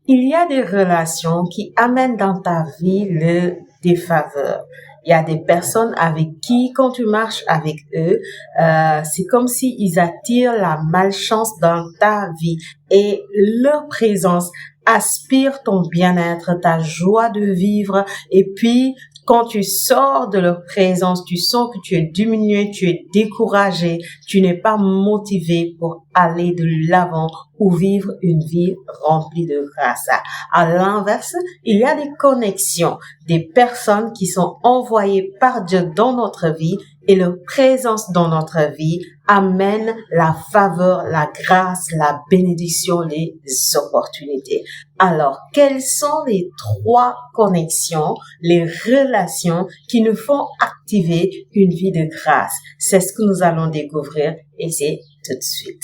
Il y a des relations qui amènent dans ta vie le défaveur. Il y a des personnes avec qui, quand tu marches avec eux, c'est comme s'ils attirent la malchance dans ta vie et leur présence aspire ton bien-être, ta joie de vivre et puis quand tu sors de leur présence, tu sens que tu es diminué, tu es découragé, tu n'es pas motivé pour aller de l'avant ou vivre une vie remplie de grâce. À l'inverse, il y a des connexions, des personnes qui sont envoyées par Dieu dans notre vie et leur présence dans notre vie amène la faveur, la grâce, la bénédiction, les opportunités. Alors, quelles sont les 3 connexions, les relations qui nous font activer une vie de grâce? C'est ce que nous allons découvrir et c'est tout de suite.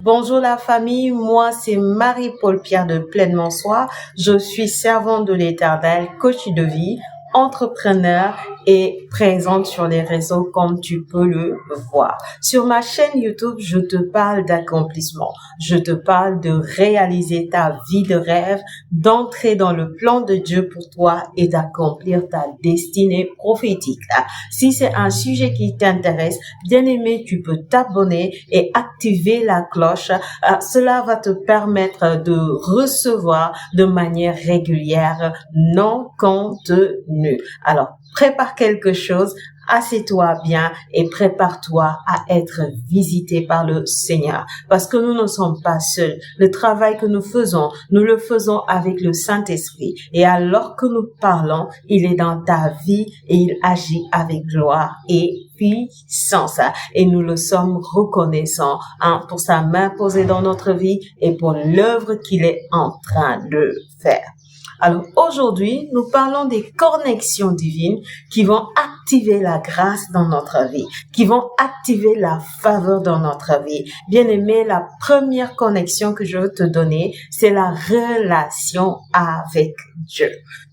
Bonjour la famille, moi c'est Marie-Paul Pierre de Pleinement Soi. Je suis servante de l'Éternel, coach de vie, entrepreneur et présente sur les réseaux comme tu peux le voir. Sur ma chaîne YouTube, je te parle d'accomplissement. Je te parle de réaliser ta vie de rêve, d'entrer dans le plan de Dieu pour toi et d'accomplir ta destinée prophétique. Si c'est un sujet qui t'intéresse, bien aimé, tu peux t'abonner et activer la cloche. Cela va te permettre de recevoir de manière régulière nos contenus. Alors, prépare quelque chose, assieds-toi bien et prépare-toi à être visité par le Seigneur. Parce que nous ne sommes pas seuls. Le travail que nous le faisons avec le Saint-Esprit. Et alors que nous parlons, il est dans ta vie et il agit avec gloire et puissance. Et nous le sommes reconnaissants pour sa main posée dans notre vie et pour l'œuvre qu'il est en train de faire. Alors aujourd'hui, nous parlons des connexions divines qui vont activer la grâce dans notre vie, qui vont activer la faveur dans notre vie. Bien aimé, la première connexion que je veux te donner, c'est la relation avec Dieu.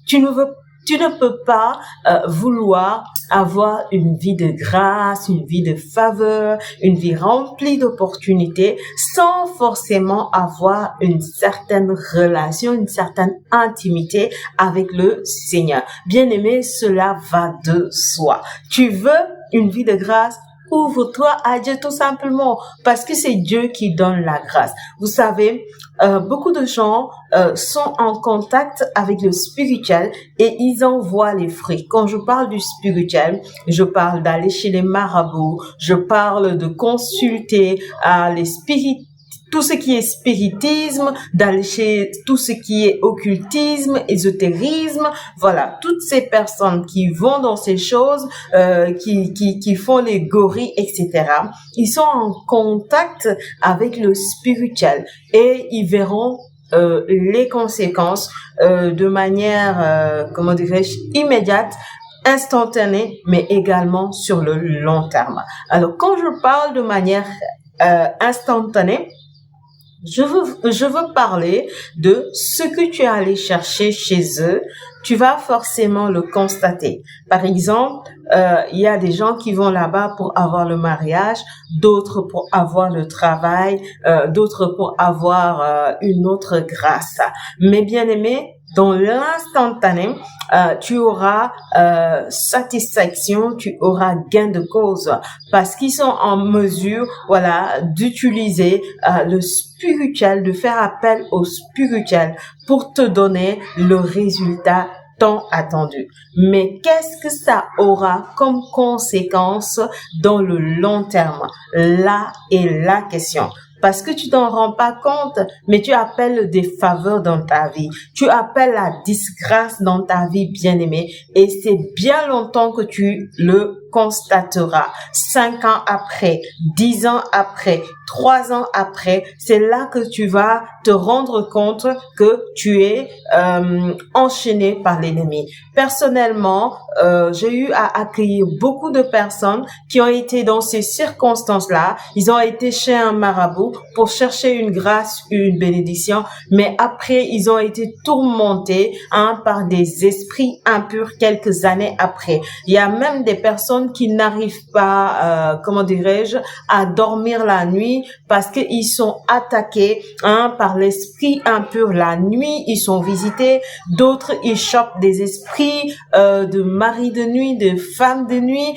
Tu ne peux pas vouloir avoir une vie de grâce, une vie de faveur, une vie remplie d'opportunités sans forcément avoir une certaine relation, une certaine intimité avec le Seigneur. Bien aimé, cela va de soi. Tu veux une vie de grâce? Ouvre-toi à Dieu tout simplement parce que c'est Dieu qui donne la grâce. Vous savez, beaucoup de gens sont en contact avec le spirituel et ils en voient les fruits. Quand je parle du spirituel, je parle d'aller chez les marabouts, je parle de consulter les spirites, tout ce qui est spiritisme, d'aller chez tout ce qui est occultisme, ésotérisme, voilà, toutes ces personnes qui vont dans ces choses, qui font les gorilles, etc. Ils sont en contact avec le spirituel et ils verront les conséquences de manière, immédiate, instantanée, mais également sur le long terme. Alors, quand je parle de manière instantanée, je veux parler de ce que tu es allé chercher chez eux. Tu vas forcément le constater. Par exemple, il y a des gens qui vont là-bas pour avoir le mariage, d'autres pour avoir le travail, d'autres pour avoir une autre grâce. Mais bien aimé, dans l'instantané, tu auras satisfaction, tu auras gain de cause parce qu'ils sont en mesure, voilà, d'utiliser le spirituel, de faire appel au spirituel pour te donner le résultat tant attendu. Mais qu'est-ce que ça aura comme conséquence dans le long terme? Là est la question. Parce que tu t'en rends pas compte, mais tu appelles des faveurs dans ta vie. Tu appelles la disgrâce dans ta vie, bien-aimée. Et c'est bien longtemps que tu le constateras 5 ans après, 10 ans après, 3 ans après, c'est là que tu vas te rendre compte que tu es enchaîné par l'ennemi. Personnellement, j'ai eu à accueillir beaucoup de personnes qui ont été dans ces circonstances-là. Ils ont été chez un marabout pour chercher une grâce, une bénédiction, mais après, ils ont été tourmentés par des esprits impurs quelques années après. Il y a même des personnes qui n'arrivent pas, à dormir la nuit parce qu'ils sont attaqués par l'esprit impur la nuit. Ils sont visités. D'autres, ils chopent des esprits de mari de nuit, de femme de nuit.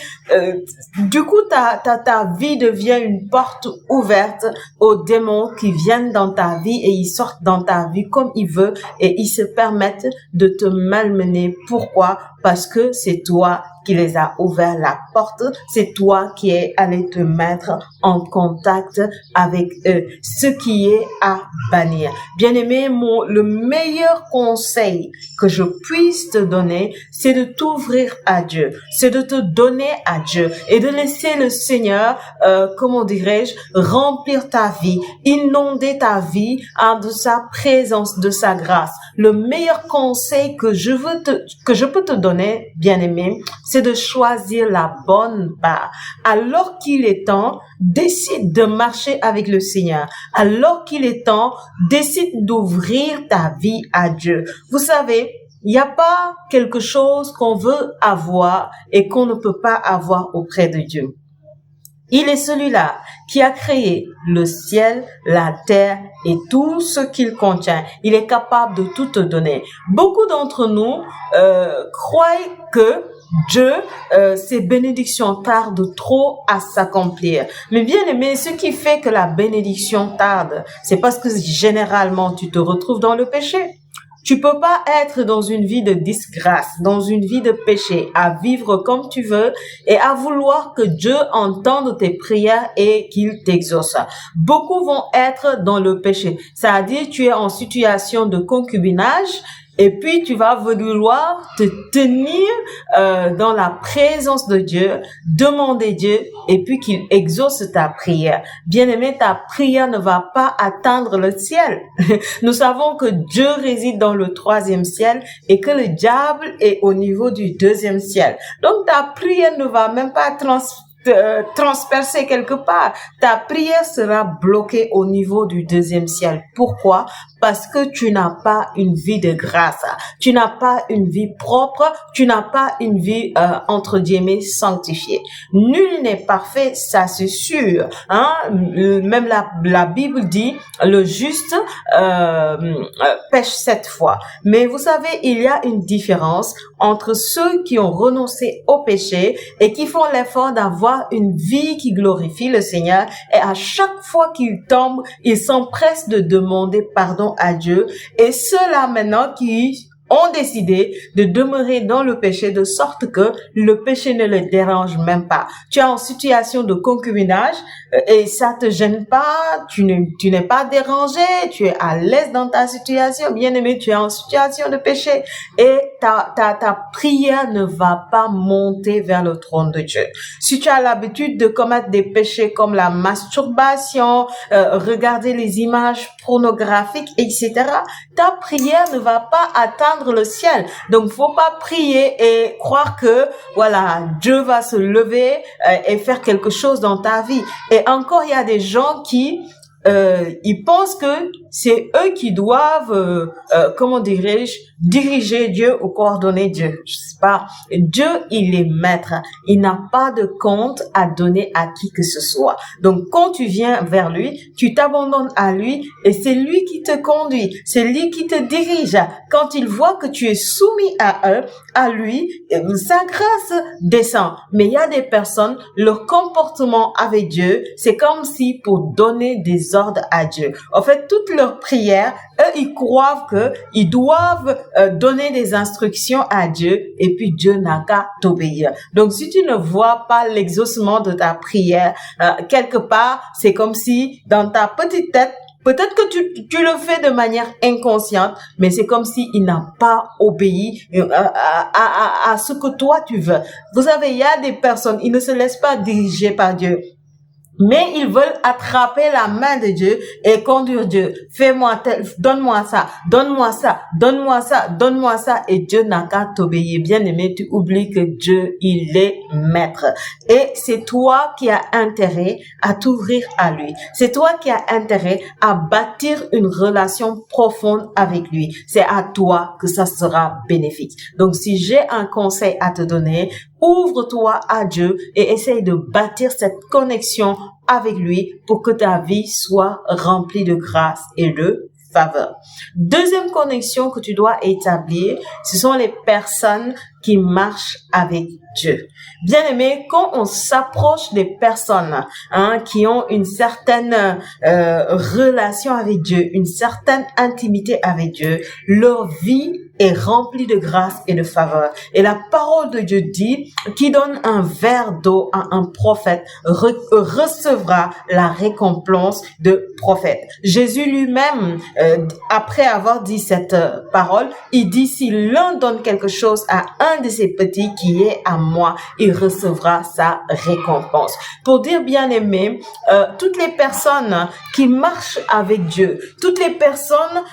Du coup, ta vie devient une porte ouverte aux démons qui viennent dans ta vie et ils sortent dans ta vie comme ils veulent et ils se permettent de te malmener. Pourquoi? Parce que c'est toi qui les a ouvert la porte, c'est toi qui es allé te mettre en contact avec eux, ce qui est à bannir. Bien-aimé, le meilleur conseil que je puisse te donner, c'est de t'ouvrir à Dieu, c'est de te donner à Dieu et de laisser le Seigneur, remplir ta vie, inonder ta vie de sa présence, de sa grâce. Le meilleur conseil que je peux te donner, bien-aimé, c'est de choisir la bonne part. Alors qu'il est temps, décide de marcher avec le Seigneur. Alors qu'il est temps, décide d'ouvrir ta vie à Dieu. Vous savez, il n'y a pas quelque chose qu'on veut avoir et qu'on ne peut pas avoir auprès de Dieu. Il est celui-là qui a créé le ciel, la terre et tout ce qu'il contient. Il est capable de tout te donner. Beaucoup d'entre nous croient que Dieu, ses bénédictions tardent trop à s'accomplir. Mais bien aimé, ce qui fait que la bénédiction tarde, c'est parce que généralement tu te retrouves dans le péché. Tu peux pas être dans une vie de disgrâce, dans une vie de péché, à vivre comme tu veux et à vouloir que Dieu entende tes prières et qu'il t'exauce. Beaucoup vont être dans le péché. C'est-à-dire, tu es en situation de concubinage et puis tu vas vouloir te tenir dans la présence de Dieu, demander Dieu et puis qu'il exauce ta prière. Bien-aimé, ta prière ne va pas atteindre le ciel. Nous savons que Dieu réside dans le 3e ciel et que le diable est au niveau du 2e ciel. Donc ta prière ne va même pas transpercer quelque part. Ta prière sera bloquée au niveau du 2e ciel. Pourquoi? Parce que tu n'as pas une vie de grâce, tu n'as pas une vie propre, tu n'as pas une vie entre guillemets sanctifiée. Nul n'est parfait, ça c'est sûr. Même la Bible dit le juste pêche 7 fois. Mais vous savez, il y a une différence entre ceux qui ont renoncé au péché et qui font l'effort d'avoir une vie qui glorifie le Seigneur et à chaque fois qu'ils tombent, ils s'empressent de demander pardon à Dieu et ceux-là maintenant qui ont décidé de demeurer dans le péché de sorte que le péché ne les dérange même pas. Tu es en situation de concubinage et ça te gêne pas, tu n'es pas dérangé, tu es à l'aise dans ta situation, bien aimé, tu es en situation de péché et ta prière ne va pas monter vers le trône de Dieu. Si tu as l'habitude de commettre des péchés comme la masturbation, regarder les images pornographiques, etc., ta prière ne va pas atteindre le ciel. Donc, faut pas prier et croire que, voilà, Dieu va se lever et faire quelque chose dans ta vie. Et encore, il y a des gens qui, ils pensent que c'est eux qui doivent, diriger Dieu ou coordonner Dieu. Je sais pas. Dieu, il est maître. Il n'a pas de compte à donner à qui que ce soit. Donc, quand tu viens vers lui, tu t'abandonnes à lui et c'est lui qui te conduit. C'est lui qui te dirige. Quand il voit que tu es soumis à lui, sa grâce descend. Mais il y a des personnes, leur comportement avec Dieu, c'est comme si pour donner des ordres à Dieu. En fait, toutes leurs prières, eux, ils croient que ils doivent donner des instructions à Dieu et puis Dieu n'a qu'à t'obéir. Donc, si tu ne vois pas l'exaucement de ta prière, quelque part, c'est comme si dans ta petite tête, Peut-être que tu le fais de manière inconsciente, mais c'est comme s'il n'a pas obéi à ce que toi tu veux. Vous savez, il y a des personnes, ils ne se laissent pas diriger par Dieu. Mais ils veulent attraper la main de Dieu et conduire Dieu. Fais-moi tel, donne-moi ça, donne-moi ça, donne-moi ça, donne-moi ça. Et Dieu n'a qu'à t'obéir. Bien aimé, tu oublies que Dieu, il est maître. Et c'est toi qui as intérêt à t'ouvrir à lui. C'est toi qui as intérêt à bâtir une relation profonde avec lui. C'est à toi que ça sera bénéfique. Donc, si j'ai un conseil à te donner, ouvre-toi à Dieu et essaye de bâtir cette connexion avec lui pour que ta vie soit remplie de grâce et de faveur. Deuxième connexion que tu dois établir, ce sont les personnes qui marchent avec Dieu. Bien aimé, quand on s'approche des personnes qui ont une certaine relation avec Dieu, une certaine intimité avec Dieu, leur vie est remplie de grâce et de faveur. Et la parole de Dieu dit, qui donne un verre d'eau à un prophète recevra la récompense de prophète. Jésus lui-même, après avoir dit cette parole, il dit, si l'un donne quelque chose à un de ses petits qui est à moi, il recevra sa récompense. Pour dire, bien aimé, toutes les personnes qui marchent avec Dieu, toutes les personnes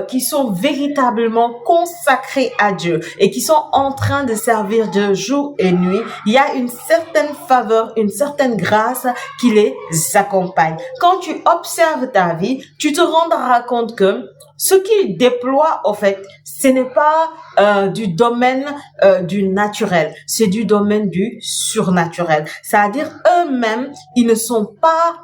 qui sont véritablement consacrées à Dieu et qui sont en train de servir Dieu jour et nuit, il y a une certaine faveur, une certaine grâce qui les accompagne. Quand tu observes ta vie, tu te rendras compte que ce qu'ils déploient, au fait, ce n'est pas du domaine du naturel, c'est du domaine du surnaturel. C'est-à-dire eux-mêmes, ils ne sont pas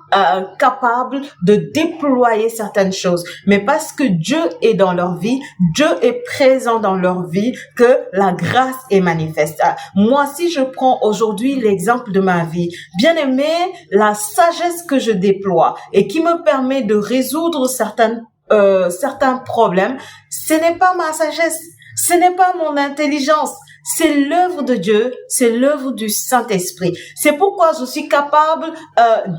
capables de déployer certaines choses. Mais parce que Dieu est dans leur vie, Dieu est présent dans leur vie, que la grâce est manifeste. Moi, si je prends aujourd'hui l'exemple de ma vie, bien aimé, la sagesse que je déploie et qui me permet de résoudre certains problèmes, ce n'est pas ma sagesse, ce n'est pas mon intelligence, c'est l'œuvre de Dieu, c'est l'œuvre du Saint-Esprit. C'est pourquoi je suis capable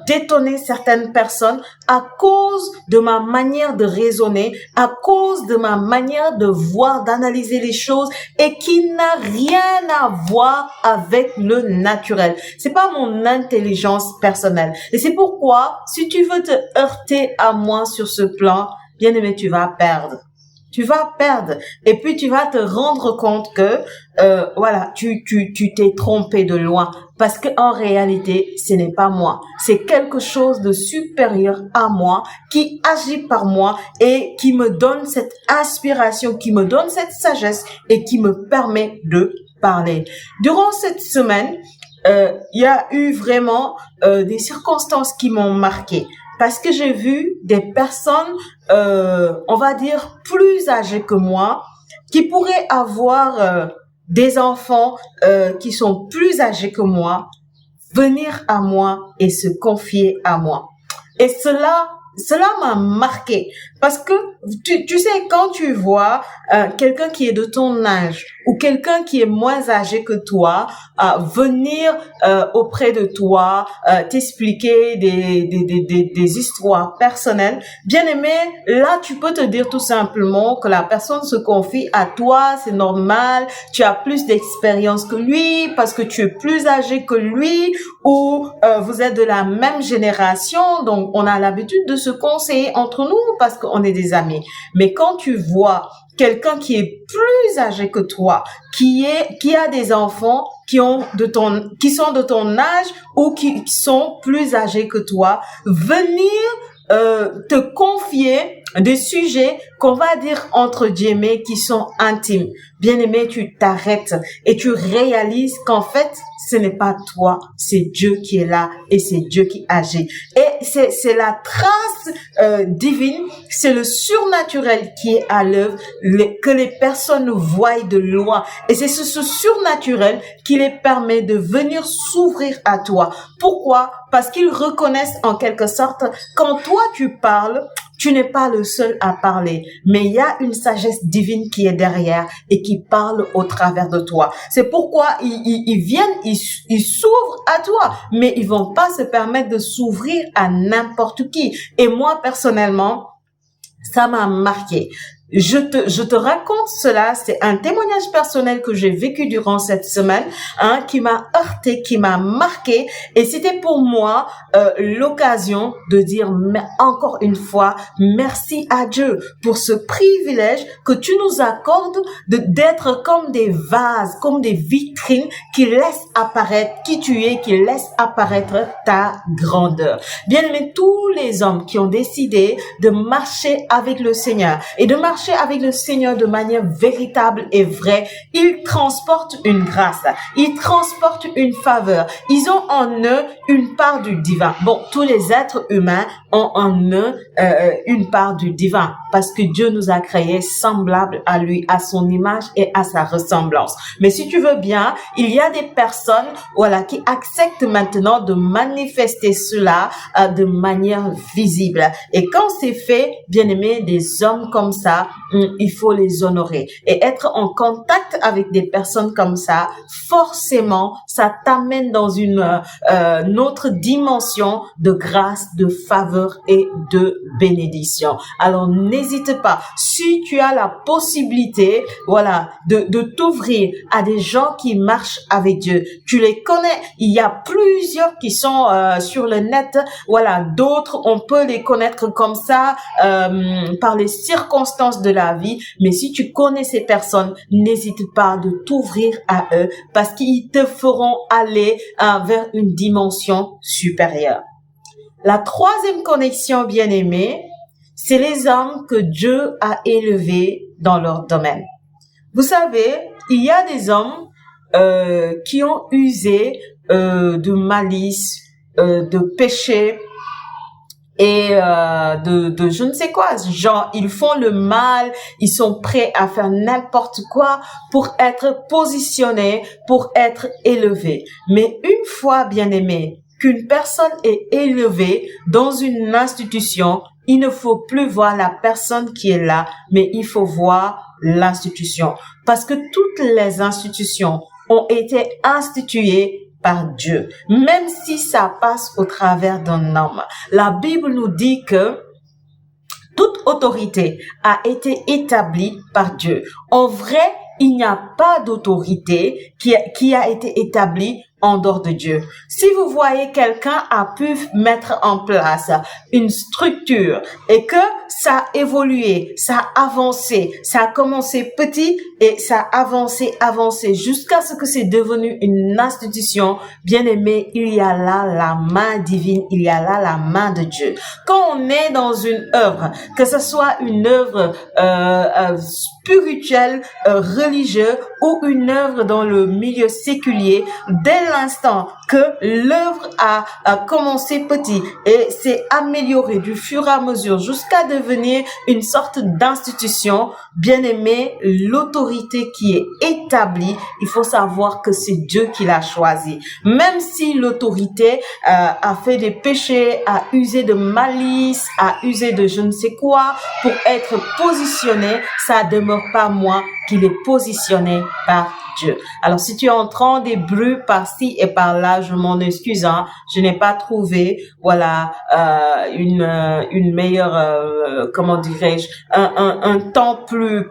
d'étonner certaines personnes à cause de ma manière de raisonner, à cause de ma manière de voir, d'analyser les choses et qui n'a rien à voir avec le naturel. C'est pas mon intelligence personnelle. Et c'est pourquoi, si tu veux te heurter à moi sur ce plan, bien aimé, tu vas perdre. Tu vas perdre. Et puis, tu vas te rendre compte que, voilà, tu t'es trompé de loin. Parce que, en réalité, ce n'est pas moi. C'est quelque chose de supérieur à moi qui agit par moi et qui me donne cette inspiration, qui me donne cette sagesse et qui me permet de parler. Durant cette semaine, il y a eu vraiment des circonstances qui m'ont marqué. Parce que j'ai vu des personnes, on va dire, plus âgées que moi, qui pourraient avoir des enfants qui sont plus âgés que moi, venir à moi et se confier à moi. Et cela m'a marqué. Parce que, tu sais, quand tu vois quelqu'un qui est de ton âge ou quelqu'un qui est moins âgé que toi venir auprès de toi, t'expliquer des histoires personnelles, bien aimé, là, tu peux te dire tout simplement que la personne se confie à toi, c'est normal, tu as plus d'expérience que lui parce que tu es plus âgé que lui ou vous êtes de la même génération, donc on a l'habitude de se conseiller entre nous parce qu'on est des amis. Mais quand tu vois quelqu'un qui est plus âgé que toi, qui a des enfants qui sont de ton âge ou qui sont plus âgés que toi, venir te confier des sujets qu'on va dire entre guillemets qui sont intimes. Bien aimé, tu t'arrêtes et tu réalises qu'en fait, ce n'est pas toi, c'est Dieu qui est là et c'est Dieu qui agit. Et c'est la trace divine, c'est le surnaturel qui est à l'œuvre, que les personnes voient de loin. Et c'est ce surnaturel qui les permet de venir s'ouvrir à toi. Pourquoi? Parce qu'ils reconnaissent en quelque sorte, quand toi tu parles, tu n'es pas le seul à parler, mais il y a une sagesse divine qui est derrière et qui parle au travers de toi. C'est pourquoi ils viennent, ils s'ouvrent à toi, mais ils vont pas se permettre de s'ouvrir à n'importe qui. Et moi, personnellement, Ça m'a marqué. Je te raconte cela, c'est un témoignage personnel que j'ai vécu durant cette semaine, qui m'a heurté, qui m'a marqué, et c'était pour moi l'occasion de dire encore une fois merci à Dieu pour ce privilège que tu nous accordes d'être comme des vases, comme des vitrines qui laissent apparaître qui tu es, qui laissent apparaître ta grandeur. Bien-aimés, tous les hommes qui ont décidé de marcher avec le Seigneur et de marcher avec le Seigneur de manière véritable et vraie, ils transportent une grâce, ils transportent une faveur, ils ont en eux une part du divin. Bon, tous les êtres humains ont en eux une part du divin parce que Dieu nous a créés semblables à lui, à son image et à sa ressemblance. Mais si tu veux bien, il y a des personnes, qui acceptent maintenant de manifester cela de manière visible. Et quand c'est fait, bien aimé, des hommes comme ça, il faut les honorer. Et être en contact avec des personnes comme ça, forcément, ça t'amène dans une autre dimension de grâce, de faveur et de bénédiction. Alors, n'hésite pas. Si tu as la possibilité, de t'ouvrir à des gens qui marchent avec Dieu, tu les connais. Il y a plusieurs qui sont sur le net. D'autres, on peut les connaître comme ça par les circonstances de la vie. Mais si tu connais ces personnes, n'hésite pas de t'ouvrir à eux parce qu'ils te feront aller vers une dimension supérieure. La troisième connexion, bien-aimée, c'est les hommes que Dieu a élevés dans leur domaine. Vous savez, il y a des hommes qui ont usé de malice, de péché et de je ne sais quoi. Genre, ils font le mal, ils sont prêts à faire n'importe quoi pour être positionnés, pour être élevés. Mais une fois, bien aimé, qu'une personne est élevée dans une institution, il ne faut plus voir la personne qui est là, mais il faut voir l'institution. Parce que toutes les institutions ont été instituées par Dieu, même si ça passe au travers d'un homme. La Bible nous dit que toute autorité a été établie par Dieu. En vrai, il n'y a pas d'autorité qui a été établie en dehors de Dieu. Si vous voyez quelqu'un a pu mettre en place une structure et que ça a évolué, ça a avancé, ça a commencé petit et ça a avancé jusqu'à ce que c'est devenu une institution, bien aimé, il y a là la main divine, il y a là la main de Dieu. Quand on est dans une œuvre, que ce soit une œuvre spirituelle, religieuse ou une œuvre dans le milieu séculier, dès l'instant que l'œuvre a commencé petit et s'est améliorée du fur et à mesure jusqu'à devenir une sorte d'institution, bien aimé, l'autorité qui est établie, il faut savoir que c'est Dieu qui l'a choisie. Même si l'autorité a fait des péchés, a usé de malice, a usé de je ne sais quoi pour être positionné, ça demeure pas moi qu'il est positionné par Dieu. Alors, si tu entends des bruits par-ci et par-là, je m'en excuse, je n'ai pas trouvé, une meilleure, comment dirais-je, un temps plus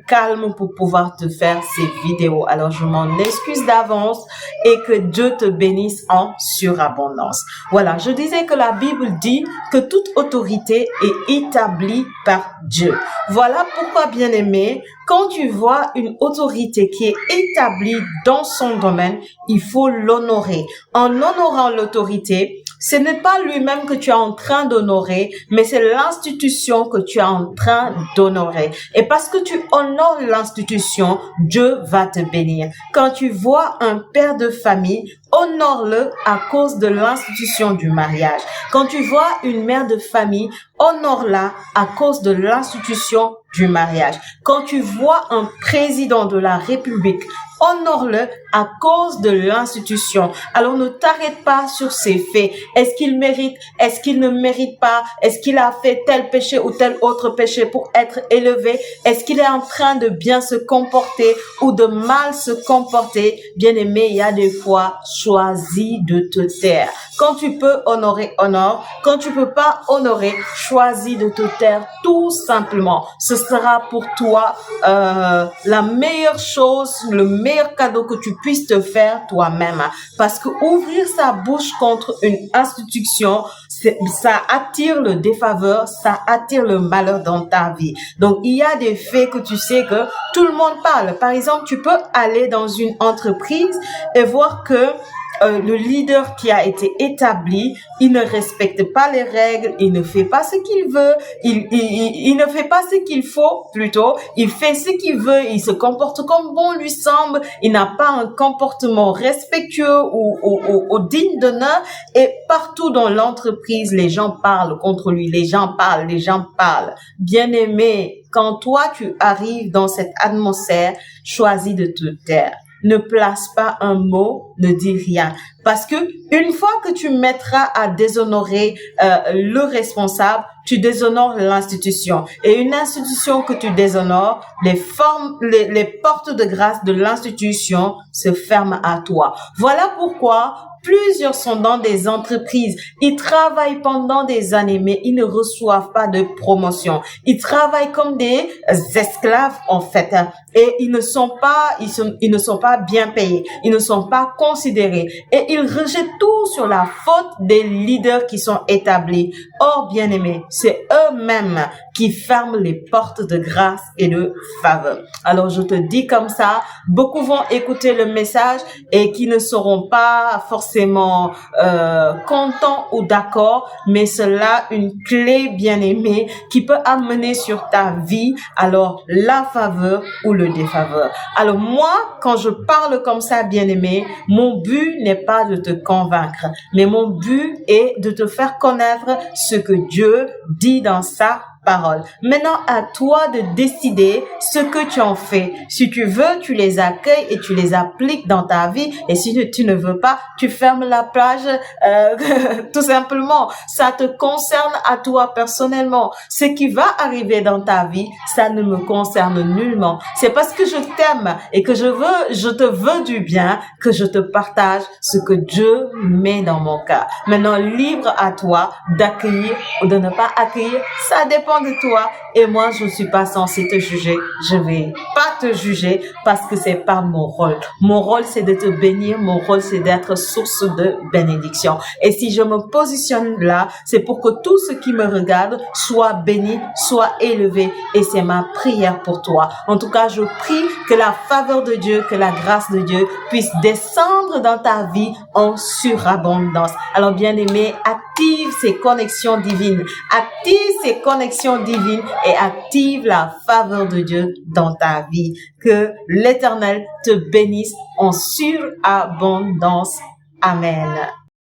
calme pour pouvoir te faire ces vidéos. Alors, je m'en excuse d'avance et que Dieu te bénisse en surabondance. Voilà, je disais que la Bible dit que toute autorité est établie par Dieu. Voilà pourquoi, bien aimé, quand tu vois une autorité qui est établie dans son domaine, il faut l'honorer. En honorant l'autorité, ce n'est pas lui-même que tu es en train d'honorer, mais c'est l'institution que tu es en train d'honorer. Et parce que tu honores l'institution, Dieu va te bénir. Quand tu vois un père de famille, honore-le à cause de l'institution du mariage. Quand tu vois une mère de famille, honore-la à cause de l'institution du mariage. Quand tu vois un président de la République, honore-le à cause de l'institution. Alors ne t'arrête pas sur ses faits. Est-ce qu'il mérite? Est-ce qu'il ne mérite pas? Est-ce qu'il a fait tel péché ou tel autre péché pour être élevé? Est-ce qu'il est en train de bien se comporter ou de mal se comporter? Bien-aimé, il y a des fois, choisis de te taire. Quand tu peux honorer, honore. Quand tu peux pas honorer, choisis de te taire tout simplement. Ce sera pour toi la meilleure chose, le meilleur cadeau que tu puisses te faire toi-même. Parce que ouvrir sa bouche contre une institution, ça attire le défaveur, ça attire le malheur dans ta vie. Donc, il y a des faits que tu sais que tout le monde parle. Par exemple, tu peux aller dans une entreprise et voir que le leader qui a été établi, il ne respecte pas les règles, il ne fait pas ce qu'il veut, il ne fait pas ce qu'il faut plutôt, il fait ce qu'il veut, il se comporte comme bon lui semble, il n'a pas un comportement respectueux ou digne d'honneur, et partout dans l'entreprise, les gens parlent contre lui, les gens parlent. Bien-aimé, quand toi tu arrives dans cette atmosphère, choisis de te taire. Ne place pas un mot, ne dis rien. Parce que une fois que tu mettras à déshonorer le responsable, tu déshonores l'institution. Et une institution que tu déshonores, les portes de grâce de l'institution se ferment à toi. Voilà pourquoi plusieurs sont dans des entreprises. Ils travaillent pendant des années, mais ils ne reçoivent pas de promotion. Ils travaillent comme des esclaves, en fait. Et ils ne sont pas bien payés. Ils ne sont pas considérés. Et ils rejettent tout sur la faute des leaders qui sont établis. Or, bien-aimés, c'est eux-mêmes qui ferment les portes de grâce et de faveur. Alors, je te dis comme ça, beaucoup vont écouter le message et qui ne seront pas forcément contents ou d'accord, mais cela une clé bien-aimée qui peut amener sur ta vie alors la faveur ou le défaveur. Alors moi, quand je parle comme ça, bien-aimé, mon but n'est pas de te convaincre, mais mon but est de te faire connaître ce que Dieu dit dans sa parole. Maintenant, à toi de décider ce que tu en fais. Si tu veux, tu les accueilles et tu les appliques dans ta vie. Et si tu ne veux pas, tu fermes la plage tout simplement. Ça te concerne à toi personnellement. Ce qui va arriver dans ta vie, ça ne me concerne nullement. C'est parce que je t'aime et que je te veux du bien que je te partage ce que Dieu met dans mon cœur. Maintenant, libre à toi d'accueillir ou de ne pas accueillir. Ça dépend de toi, et moi je suis pas censée te juger, je vais pas te juger parce que c'est pas mon rôle. Mon rôle c'est de te bénir, mon rôle c'est d'être source de bénédiction. Et si je me positionne là, c'est pour que tout ce qui me regarde soit béni, soit élevé, et c'est ma prière pour toi. En tout cas, je prie que la faveur de Dieu, que la grâce de Dieu puisse descendre dans ta vie en surabondance. Alors bien-aimé, active ces connexions divines, active ces connexions divines et active la faveur de Dieu dans ta vie. Que l'Éternel te bénisse en surabondance. Amen.